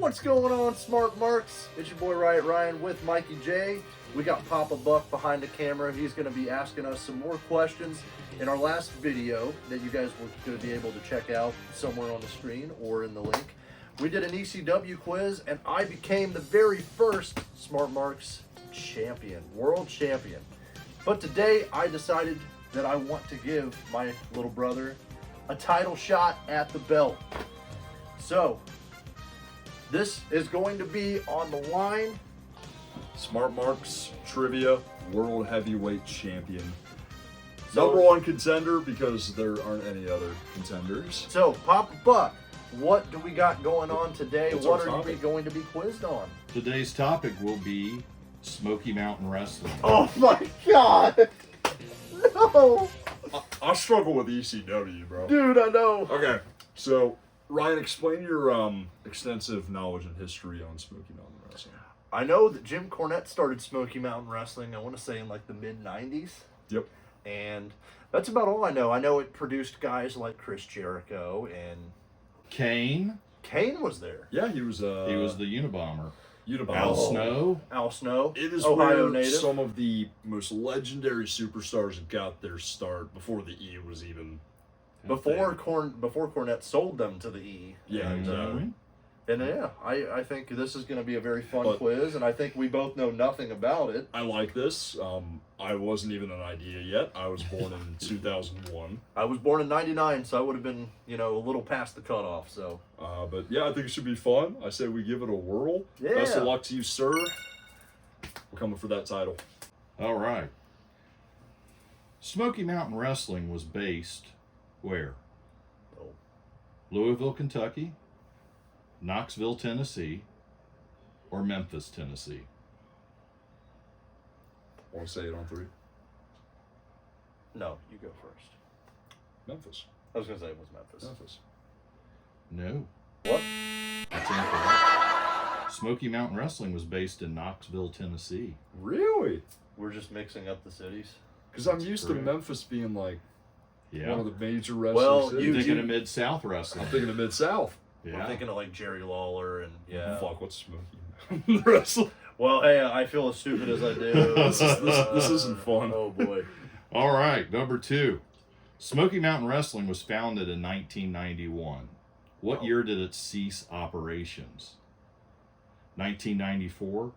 What's going on, Smart Marks? It's your boy Riot Ryan with Mikey J. We got Papa Buck behind the camera. He's going to be asking us some more questions. In our last video that you guys were going to be able to check out somewhere on the screen or in the link, we did an ECW quiz, and I became the very first Smart Marks champion, world champion. But today I decided that I want to give my little brother a title shot at the belt. So, this is going to be on the line. Smart Marks Trivia World Heavyweight Champion. So, Number one contender because there aren't any other contenders. So, Papa Buck, what do we got going on today? What's What our are topic? we going to be quizzed on? Today's topic will be Smoky Mountain Wrestling. Oh my God! No! I struggle with ECW, bro. Dude, I know. Okay, so Ryan, explain your extensive knowledge and history on Smoky Mountain Wrestling. I know that Jim Cornette started Smoky Mountain Wrestling, I want to say in like the mid-90s. Yep. And that's about all I know. I know it produced guys like Chris Jericho, and Kane, Kane was there. Yeah, he was he was the Unabomber. Unabomber. Al Snow. Al Snow, It is Ohio where native. some of the most legendary superstars got their start before the E was even Before Cornette sold them to the E. Yeah, And, exactly. I think this is going to be a very fun But- quiz, and I think we both know nothing about it. I like this. I wasn't even an idea yet. I was born in 2001. I was born in '99, so I would have been, a little past the cutoff. So But yeah, I think it should be fun. I say we give it a whirl. Yeah. Best of luck to you, sir. We're coming for that title. All right. Smoky Mountain Wrestling was based where? Oh. Louisville, Kentucky, Knoxville, Tennessee, or Memphis, Tennessee. Want to say it on three? No, you go first. Memphis. I was going to say it was Memphis. Memphis. No, What? that's incorrect. Smoky Mountain Wrestling was based in Knoxville, Tennessee. Really? We're just mixing up the cities. Because I'm used to correct. Memphis being like Yeah. one of the major wrestling Well, cities. You're thinking of Mid-South Wrestling. I'm thinking of Mid-South. Yeah. I'm thinking of like Jerry Lawler and yeah. Fuck, what's Smoky Mountain Wrestling? Well, hey, I feel as stupid as I do. This isn't fun. Oh boy. All right, number 2. Smoky Mountain Wrestling was founded in 1991. What Oh. year did it cease operations? 1994,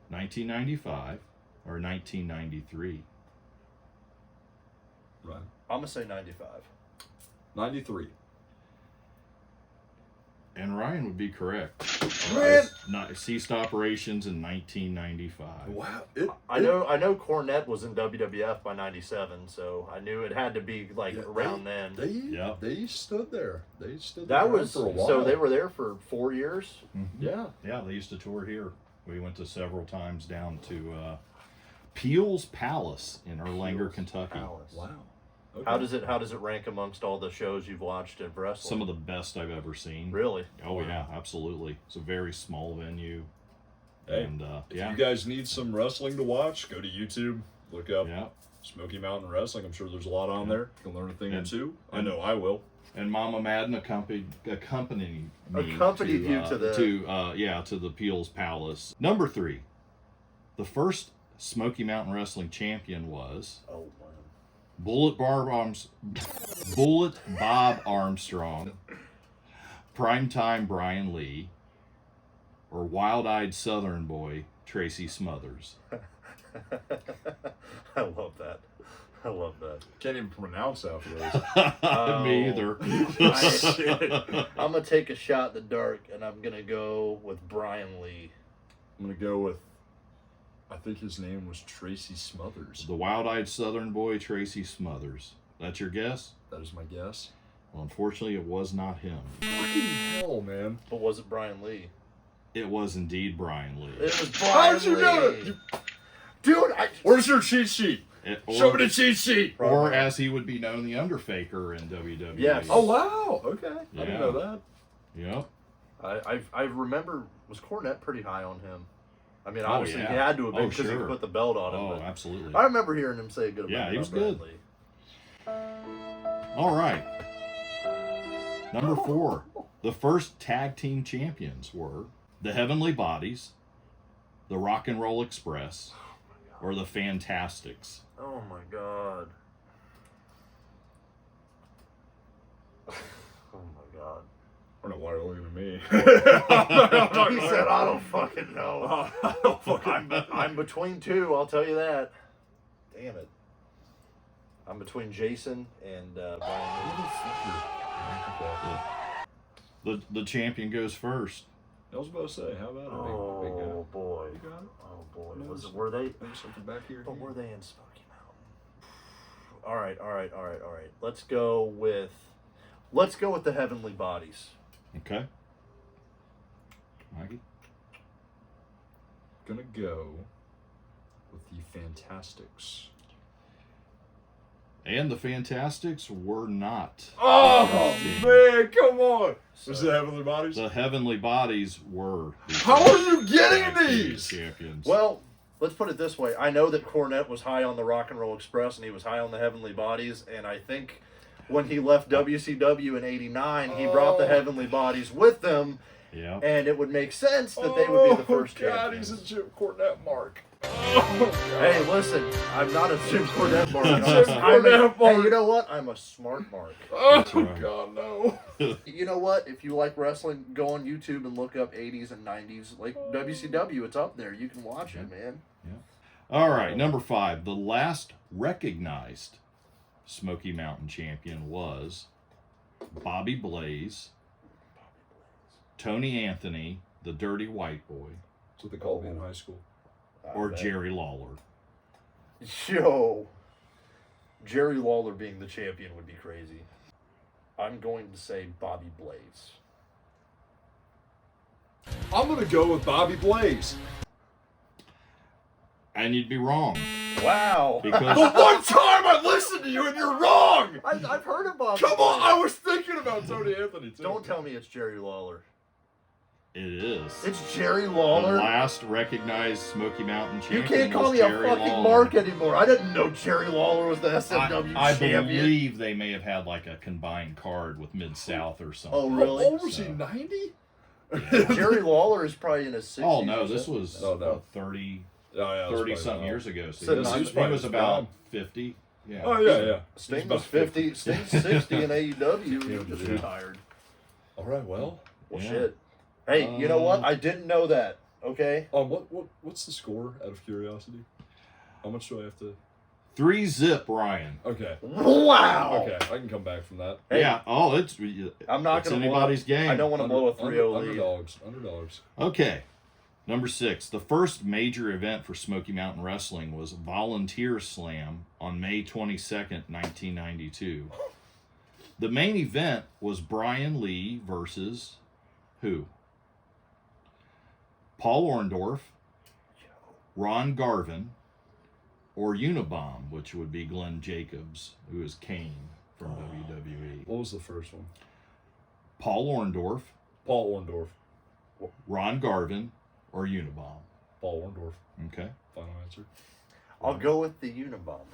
1995, or 1993? Right. I'm gonna say 95. 93. And Ryan would be correct. Man! It ceased operations in 1995. Wow. I know Cornette was in WWF by 97, so I knew it had to be like around then. They stood there. They stood That there was for a while. so they were there for 4 years. Yeah. Yeah, they used to tour here. We went to several times down to Peel's Palace in Erlanger, Peel's Kentucky. Palace. Wow. Okay. How does it rank amongst all the shows you've watched in wrestling? Some of the best I've ever seen. Really? Oh yeah, absolutely. It's a very small venue. Hey, And if yeah, you guys need some wrestling to watch, go to YouTube. Look up yeah. Smoky Mountain Wrestling. I'm sure there's a lot on there. You can learn a thing or And- two. I and- know I will. And Mama Madden accompanied me Accompanied to, you to the- to the Peel's Palace. Number 3, the first Smoky Mountain Wrestling champion was Oh man. Bullet Bob Armstrong, Primetime Brian Lee, or Wild-Eyed Southern Boy Tracy Smothers. I love that. I love that. Can't even pronounce half of those. Oh. Me either. I'm gonna take a shot in the dark, and I'm gonna go with Brian Lee. I'm going to go with, I think his name was Tracy Smothers. The Wild-Eyed Southern Boy Tracy Smothers. That's your guess? That is my guess. Well, unfortunately, it was not him. Fucking hell, man. But was it Brian Lee? It was indeed Brian Lee. It was Brian How did you Lee. know that? Dude, Where's your cheat sheet? Show me the cheat sheet. Or as he would be known, the Underfaker in WWE. Yes. Oh, wow. Okay. I Yeah. didn't know that. Yep. I remember, was Cornette pretty high on him? I mean, Oh, obviously yeah. he had to have been Oh, because he sure. put the belt on him. Oh, but absolutely. I remember hearing him say good about Yeah, he was Brian good. Lee. All right. Number 4. The first tag team champions were the Heavenly Bodies, the Rock and Roll Express, or the Fantastics. Oh my God. Oh my God. I don't know why you're looking at me. He said, I don't fucking know. I don't fucking I'm between two, I'll tell you that. Damn it. I'm between Jason and Brian. The champion goes first. I was about to say, how about it? Oh boy. You got it? Oh boy. Notice- Were they? Maybe something back here. But were they in Smoky Mountain? All right. Let's go with the Heavenly Bodies. Okay. Mikey? Gonna go with the Fantastics. And the Fantastics were not. Oh man, come on! So- Was it Heavenly Bodies? The Heavenly Bodies were. The How are you getting tag team these? champions? Well, let's put it this way. I know that Cornette was high on the Rock and Roll Express and he was high on the Heavenly Bodies, and I think when he left WCW in '89, he brought the Heavenly Bodies with them, yeah. and it would make sense that they would be the first God, champions. he's a Jim Cornette mark. Oh, Hey, listen, I'm not a Jim Cornette mark. Jim I'm Cornette hey, mark. you know what? I'm a smart mark. That's oh right. God, no. You know what? If you like wrestling, go on YouTube and look up 80s and 90s. Like WCW, it's up there. You can watch it, man. All right, number 5. The last recognized Smoky Mountain champion was Bobby Blaze, Tony Anthony, the Dirty White Boy, That's what they called me in high school. or Jerry Lawler. Yo, Jerry Lawler being the champion would be crazy. I'm going to say Bobby Blaze. I'm gonna go with Bobby Blaze. And you'd be wrong. Wow. The Because one time I listened to you and you're wrong! I've heard of Bobby Come on, Blaze. I was thinking about Tony Anthony too. Don't tell me it's Jerry Lawler. it is. It's Jerry The Lawler. last recognized Smoky Mountain You champion. can't call was me a Jerry fucking Lawler. mark anymore. I didn't know Jerry Lawler was the SFW I champion. believe they may have had like a combined card with Mid-South or something. Oh, really? How old was he, So- 90? Jerry Lawler is probably in his 60s. Oh, no, or this something. was No. 30 Oh, yeah, something years ago. So So he was, he was he probably was just about gone. 50. Yeah. Oh, yeah. Sting He's was about 50. Sting's 60 in AEW. He Yeah, just yeah. retired. All right, well. Well, Yeah. shit. Hey, you know what? I didn't know that. Okay. What's the score, out of curiosity? How much do I have to... 3-0, Ryan. Okay. Wow. Okay, I can come back from that. Hey, Yeah. Oh, it's I'm not it's going to anybody's game. I don't want to blow a 3-0 lead. Underdogs. Okay. Number 6. The first major event for Smoky Mountain Wrestling was Volunteer Slam on May 22nd, 1992. The main event was Brian Lee versus who? Paul Orndorff, Ron Garvin, or Unabomb, which would be Glenn Jacobs, who is Kane from WWE. What was the first one? Paul Orndorff, Paul Orndorff. Ron Garvin, or Unabomb. Paul Orndorff. Okay. Final answer. I'll go with the Unabomber.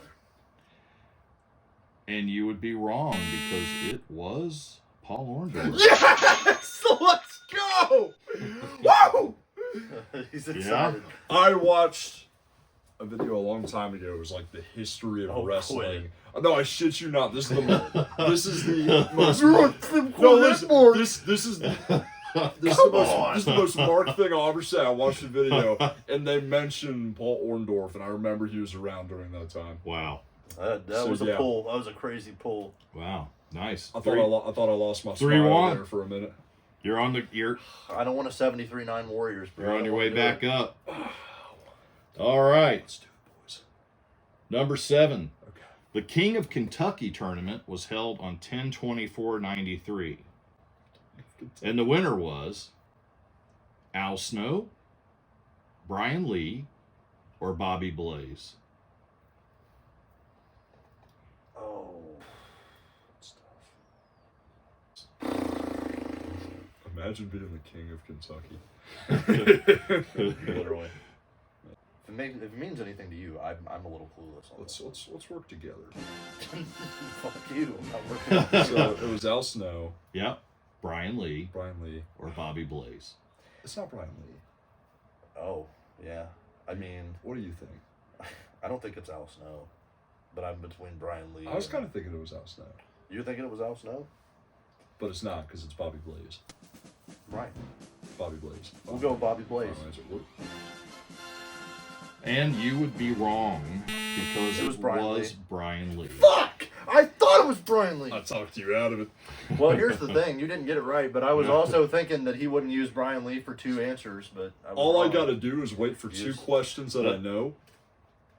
And you would be wrong because it was Paul Orndorff. Yes! Let's go! Woo! He's excited. I watched a video a long time ago. It was like the history of wrestling. No, I shit you not. This is the most. No, listen, this is the most marked thing I'll ever say. I watched the video and they mentioned Paul Orndorff, and I remember he was around during that time. Wow. That So, was a yeah. pull. That was a crazy pull. Wow. Nice. I thought I lost my 3-1. smile there for a minute. You're on you're I don't want a 73-9 Warriors. you're on your way I don't back up. All right. Let's do it, boys. Number 7. Okay. The King of Kentucky tournament was held on 10/24/93. And the winner was Al Snow, Brian Lee, or Bobby Blaze. Oh. Imagine being the king of Kentucky. Literally. If it means anything to you, I'm a little clueless on Let's work together. that. Fuck you. I'm not working. So it was Al Snow, Yep. Brian Lee, or Bobby Blaze. It's not Brian Lee. Oh, yeah. I mean, What do you think? I don't think it's Al Snow, but I'm between Brian Lee. I was kind of thinking it was Al Snow, You're thinking it was Al Snow? but it's not because it's Bobby Blaze. Right. Bobby Blaze. We'll go with Bobby Blaze. Final answer. Whoop. And you would be wrong because It was Brian Brian Lee. Fuck! I thought it was Brian Lee. I talked you out of it. Well, here's the thing. You didn't get it right, but I was also thinking that he wouldn't use Brian Lee for 2 answers, but I was All wrong. I got to do is wait for 2 Yes. questions that I know,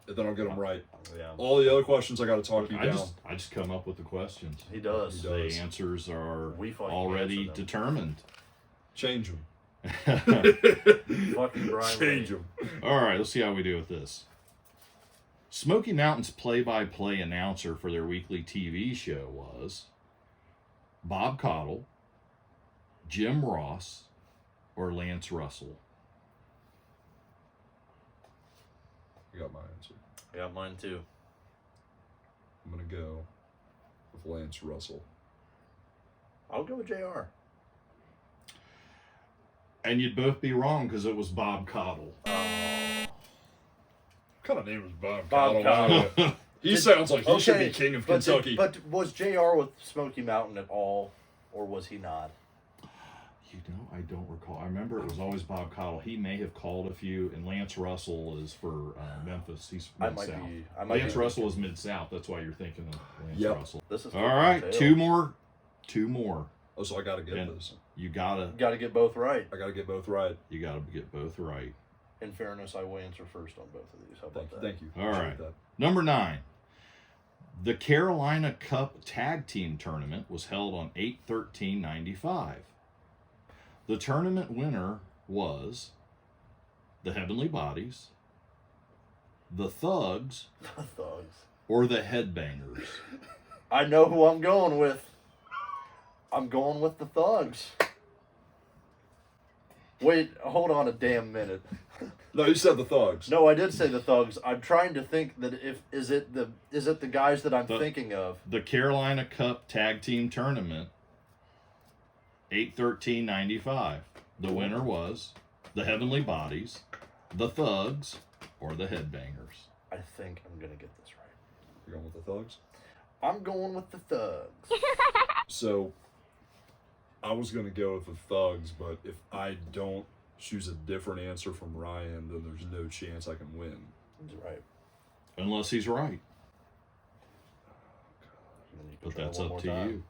and then I'll get them right. Yeah. All the other questions I got to talk you down. I just come up with the questions. He does. He does. The answers are We fucking already answer them. determined. Change them. Fucking Brian Change Lee. them. All right, let's see how we do with this. Smoky Mountain's play-by-play announcer for their weekly TV show was Bob Caudle, Jim Ross, or Lance Russell. You got my answer. I got mine too. I'm going to go with Lance Russell. I'll go with JR. And you'd both be wrong because it was Bob Caudle. Oh. What kind of name is Bob Bob Caudle? He sounds like he should be king of but Kentucky. But was JR with Smoky Mountain at all, or was he not? You know, I don't recall. I remember it was always Bob Caudle. He may have called a few, and Lance Russell is for Memphis. He's Mid-South. Lance Russell is Mid-South. That's why you're thinking of Lance Russell. This is all right, two more. Oh, so I got to get And this. You gotta get both right. I got to get both right. You gotta get both right. In fairness, I will answer first on both of these. How about that? Thank you. All right. Appreciate that. Number 9. The Carolina Cup Tag Team Tournament was held on 8/13/95. The tournament winner was the Heavenly Bodies, the Thugs, Thugs. or the Headbangers. I know who I'm going with. I'm going with the Thugs. Wait, hold on a damn minute. No, you said the Thugs. No, I did say the Thugs. I'm trying to think that is it the guys that I'm thinking of? The Carolina Cup Tag Team Tournament, 8/13/95. The winner was the Heavenly Bodies, the Thugs, or the Headbangers. I think I'm gonna get this right. You're going with the Thugs? I'm going with the Thugs. So, I was going to go with the Thugs, but if I don't choose a different answer from Ryan, then there's no chance I can win. He's right. Unless he's right. And then you can But try that's one up more to time. you.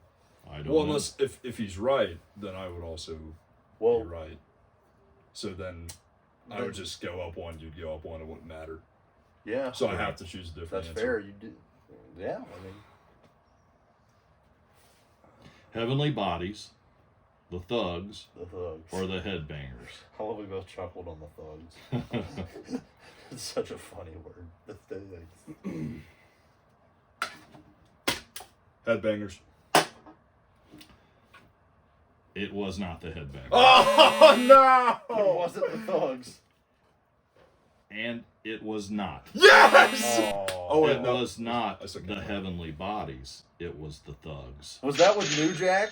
I don't Well, know. unless if he's right, then I would also be right. So then I would just go up one, you'd go up one, it wouldn't matter. Yeah. So I have to choose a different That's answer. fair. You did. Yeah. I mean, Heavenly Bodies, the Thugs, the Thugs. or the Headbangers. I love we both chuckled on the Thugs. It's such a funny word. The Thugs. Headbangers. It was not the Headbangers. Oh, no! It wasn't the Thugs. And it was not. Yes! Oh, wait, It no. was not I still the can't. Heavenly Bodies. It was the Thugs. was that with New Jack?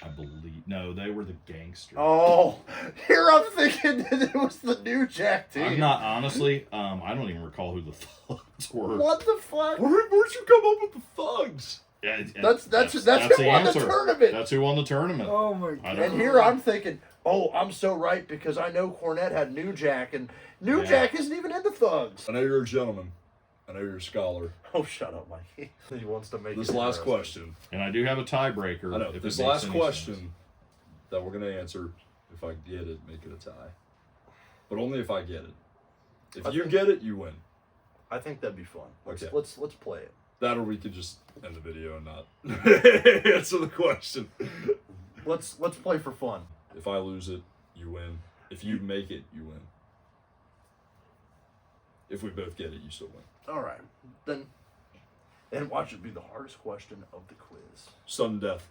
I believe. No, they were the Gangsters. Oh, here I'm thinking that it was the New Jack team. I'm not, honestly, I don't even recall who the Thugs were. What the fuck? Where'd you come up with the Thugs? Yeah, That's who won the tournament. That's who won the tournament. Oh my I god. don't And here I'm thinking, oh, I'm so right because I know Cornette had New Jack, and New Jack isn't even in the Thugs. I know you're a gentleman. I know you're a scholar. Oh, shut up, Mikey. He wants to make This it last interesting. question. And I do have a tiebreaker. I know. if This it makes last any question sense. that we're going to answer, if I get it, make it a tie. But only if I get it. If you get it, you win. I think that'd be fun. Let's play it. That or we could just end the video and not answer the question. Let's play for fun. If I lose it, you win. If you make it, you win. If we both get it, you still win. All right, then. And watch it be the hardest question of the quiz. Sudden death.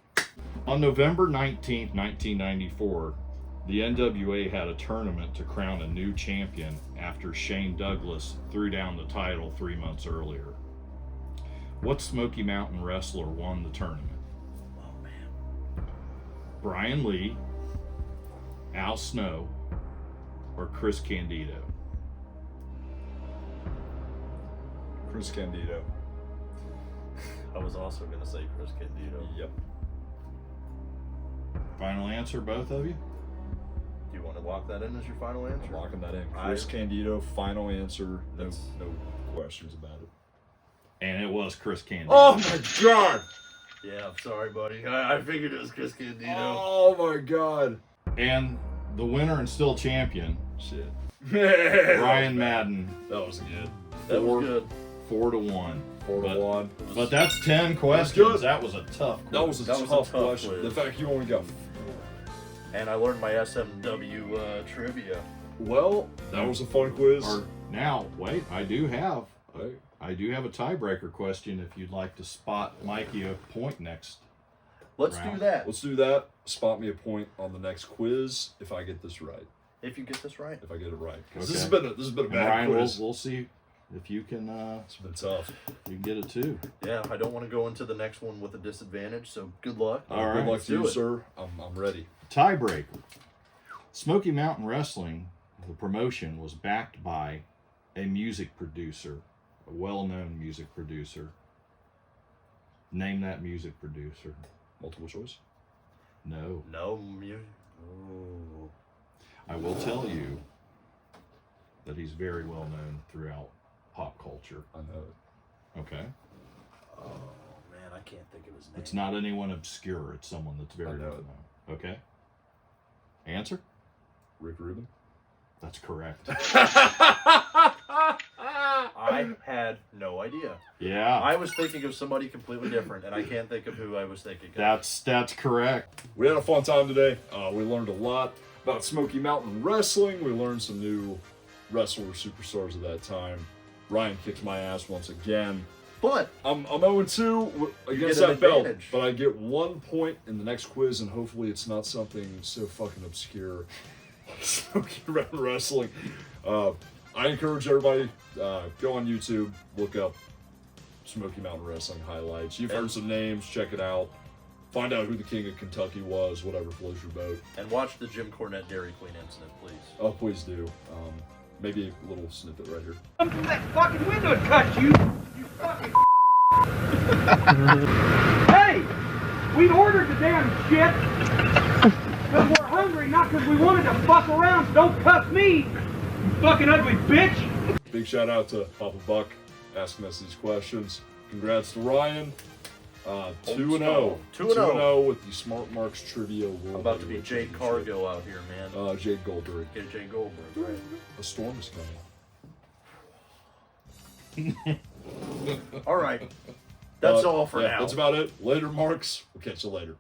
On November 19th, 1994, the NWA had a tournament to crown a new champion after Shane Douglas threw down the title 3 months earlier. What Smoky Mountain wrestler won the tournament? Oh, man. Brian Lee, Al Snow, or Chris Candido? Chris Candido. I was also going to say Chris Candido. Yep. Final answer, both of you? Do you want to lock that in as your final I'm answer? locking that in. Chris Candido, final answer. No questions about it. And it was Chris Candido. Oh my god! Yeah, I'm sorry, buddy. I figured it was Chris Candido. Oh my god! And the winner and still champion, Shit. Ryan Madden. That was good. That was good. 4-1. 4-1. But that's 10 questions. good. That was a tough quiz. That was a tough question. quiz. The fact you only got. And I learned my SMW trivia. Well, that was a fun quiz. Now, wait, I do have Hey. a tiebreaker question if you'd like to spot Mikey a point next. Let's round. do that. Let's do that. Spot me a point on the next quiz if I get this right. If you get this right. If I get it right. 'Cause Okay. this has been a And bad Ryan, quiz. we'll see if you can It's been tough. you can get it too. Yeah, I don't want to go into the next one with a disadvantage, so good luck. All Good right, luck let's to you, do it. sir. I'm ready. Tiebreaker. Smoky Mountain Wrestling, the promotion, was backed by a music producer, a well-known music producer. Name that music producer. Multiple choice. No. No music. Oh. I will tell you that he's very well known throughout pop culture. I know it. Okay? Oh, man, I can't think of his name. It's not anyone obscure. It's someone that's very I know well it. known. Okay? Answer? Rick Rubin. That's correct. I had no idea. Yeah. I was thinking of somebody completely different, and I can't think of who I was thinking of. That's correct. We had a fun time today. We learned a lot about Smoky Mountain Wrestling. We learned some new wrestler superstars at that time. Ryan kicked my ass once again. But I'm 0-2 against get an that belt, advantage. but I get 1 point in the next quiz, and hopefully it's not something so fucking obscure. Smoky Mountain Wrestling. I encourage everybody, go on YouTube, look up Smoky Mountain Wrestling highlights. You've heard some names, check it out. Find out who the King of Kentucky was, whatever floats your boat. and watch the Jim Cornette Dairy Queen incident, please. Oh, please do. Maybe a little snippet right here. Come through that fucking window and cut you! You fucking Hey! We ordered the damn shit! Because we're hungry, not because we wanted to fuck around, so don't cuss me! You fucking ugly bitch! Big shout out to Papa Buck asking us these questions. Congrats to Ryan. 2-0. 2-0 with the Smart Marks Trivia World. I'm about to be Heavyweight Jade Championship. Cargill out here, man. Jade Goldberg. Get Jade Goldberg, right? A storm is coming. All right. That's all for now. That's about it. Later, Marks. We'll catch you later.